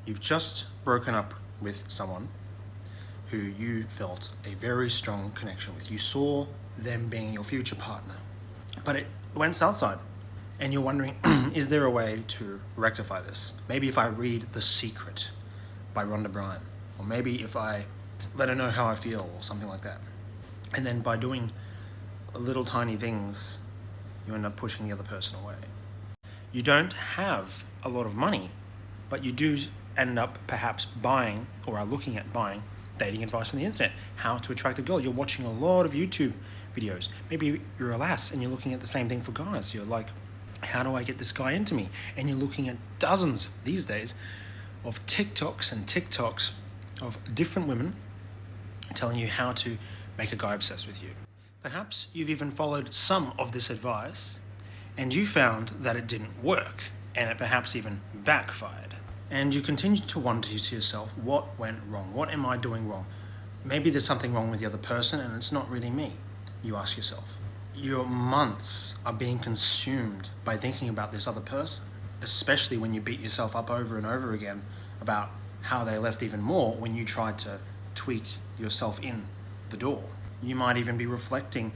You've just broken up with someone who you felt a very strong connection with. You saw them being your future partner, but it went south side. And you're wondering, is there a way to rectify this? Maybe if I read The Secret by Rhonda Byrne, or maybe if I let her know how I feel, or something like that. And then by doing little tiny things, you end up pushing the other person away. You don't have a lot of money, but you do end up perhaps buying, or are looking at buying, dating advice on the internet. How to attract a girl. You're watching a lot of YouTube videos. Maybe you're a lass and you're looking at the same thing for guys. You're like, how do I get this guy into me? And you're looking at dozens these days of TikToks of different women telling you how to make a guy obsessed with you. Perhaps you've even followed some of this advice and you found that it didn't work, and it perhaps even backfired. And you continue to wonder to yourself, what went wrong? What am I doing wrong? Maybe there's something wrong with the other person and it's not really me, you ask yourself. Your months are being consumed by thinking about this other person, especially when you beat yourself up over and over again about how they left even more when you tried to tweak yourself in the door. You might even be reflecting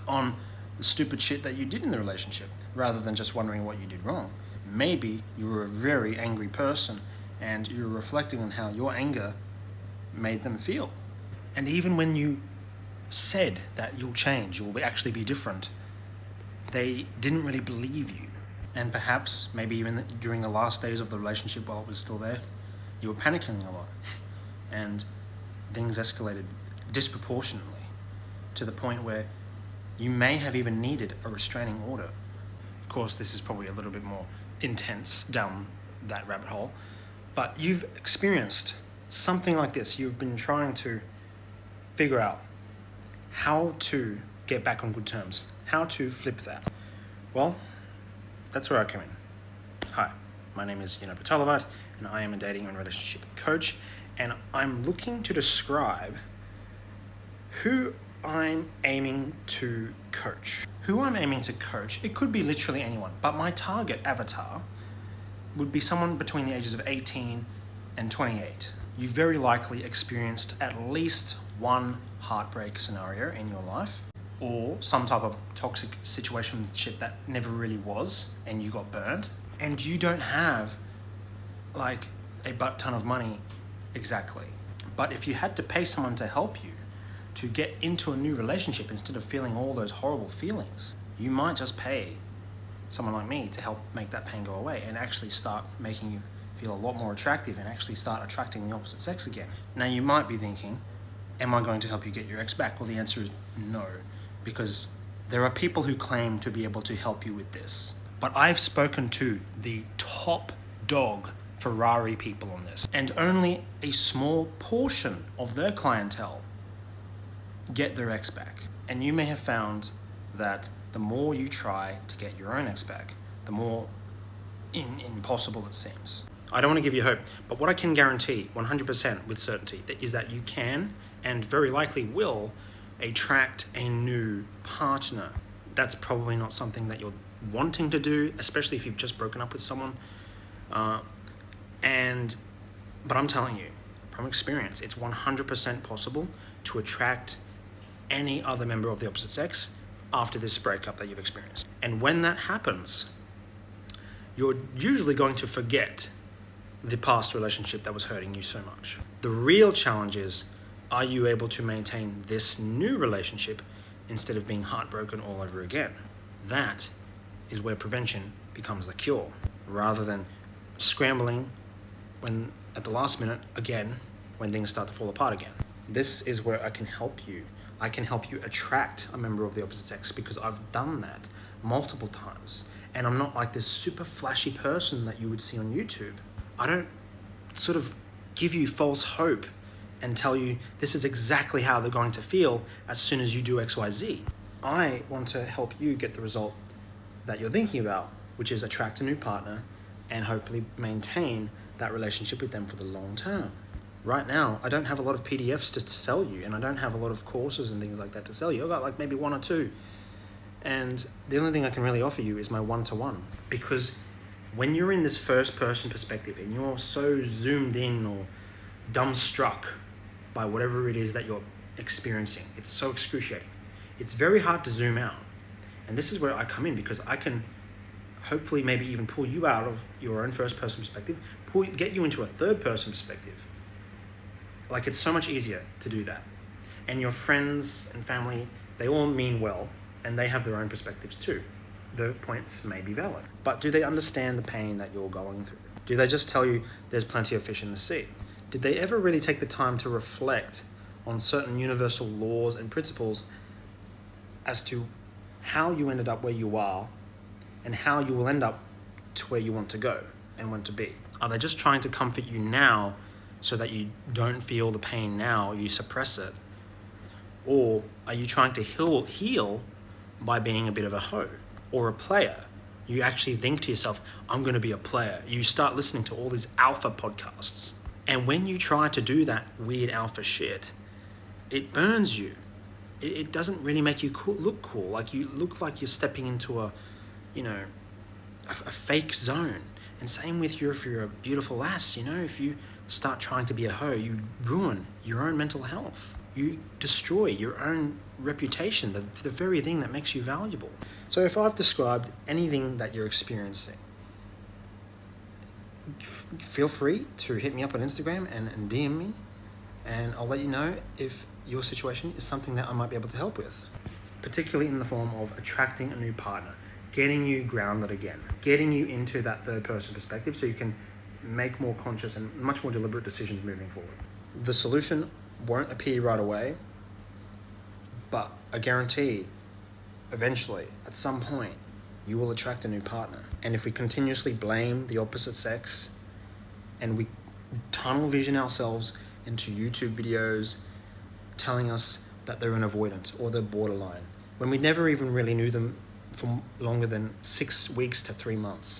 on the stupid shit that you did in the relationship, rather than just wondering what you did wrong. Maybe you were a very angry person and you're reflecting on how your anger made them feel. And even when you said that you'll change, you'll actually be different, they didn't really believe you. And perhaps, maybe even during the last days of the relationship while it was still there, you were panicking a lot. And things escalated disproportionately to the point where you may have even needed a restraining order. Of course, this is probably a little bit more intense down that rabbit hole, but you've experienced something like this. You've been trying to figure out how to get back on good terms, how to flip that. Well, that's where I come in. Hi, my name is Yunus Patalavat, and I am a dating and relationship coach, and I'm looking to describe who I'm aiming to coach. Who I'm aiming to coach, it could be literally anyone, but my target avatar would be someone between the ages of 18 and 28. You very likely experienced at least one heartbreak scenario in your life, or some type of toxic situationship that never really was, and you got burned, and you don't have like a butt ton of money exactly. But if you had to pay someone to help you to get into a new relationship instead of feeling all those horrible feelings, you might just pay someone like me to help make that pain go away and actually start making you feel a lot more attractive and actually start attracting the opposite sex again. Now you might be thinking, am I going to help you get your ex back? Well, the answer is no, because there are people who claim to be able to help you with this. But I've spoken to the top dog Ferrari people on this, and only a small portion of their clientele get their ex back. And you may have found that the more you try to get your own ex back, the more impossible it seems. I don't want to give you hope, but what I can guarantee 100% with certainty is that you can, and very likely will, attract a new partner. That's probably not something that you're wanting to do, especially if you've just broken up with someone. But I'm telling you, from experience, it's 100% possible to attract any other member of the opposite sex after this breakup that you've experienced. And when that happens, you're usually going to forget the past relationship that was hurting you so much. The real challenge is, are you able to maintain this new relationship instead of being heartbroken all over again? That is where prevention becomes the cure, rather than scrambling when at the last minute again when things start to fall apart again. This is where I can help you. I can help you attract a member of the opposite sex because I've done that multiple times. And I'm not like this super flashy person that you would see on YouTube. I don't sort of give you false hope and tell you this is exactly how they're going to feel as soon as you do XYZ. I want to help you get the result that you're thinking about, which is attract a new partner and hopefully maintain that relationship with them for the long term. Right now, I don't have a lot of PDFs to sell you, and I don't have a lot of courses and things like that to sell you. I've got like maybe one or two. And the only thing I can really offer you is my one-to-one, because When you're in this first person perspective and you're so zoomed in or dumbstruck by whatever it is that you're experiencing, it's so excruciating. It's very hard to zoom out. And this is where I come in, because I can hopefully maybe even pull you out of your own first person perspective, get you into a third person perspective. Like, it's so much easier to do that. And your friends and family, they all mean well, and they have their own perspectives too. The points may be valid. But do they understand the pain that you're going through? Do they just tell you there's plenty of fish in the sea? Did they ever really take the time to reflect on certain universal laws and principles as to how you ended up where you are and how you will end up to where you want to go and want to be? Are they just trying to comfort you now so that you don't feel the pain now, you suppress it? Or are you trying to heal by being a bit of a hoe or a player? You actually think to yourself, I'm going to be a player. You start listening to all these alpha podcasts. And when you try to do that weird alpha shit, it burns you. It doesn't really make you look cool. Like, you look like you're stepping into a fake zone. And same with if you're a beautiful ass, if you start trying to be a hoe, you ruin your own mental health. You destroy your own reputation, the very thing that makes you valuable. So if I've described anything that you're experiencing, feel free to hit me up on Instagram and DM me, and I'll let you know if your situation is something that I might be able to help with, particularly in the form of attracting a new partner, getting you grounded again, getting you into that third person perspective so you can make more conscious and much more deliberate decisions moving forward. The solution won't appear right away, but I guarantee eventually, at some point, you will attract a new partner. And if we continuously blame the opposite sex and we tunnel vision ourselves into YouTube videos telling us that they're an avoidant or they're borderline, when we never even really knew them for longer than 6 weeks to 3 months.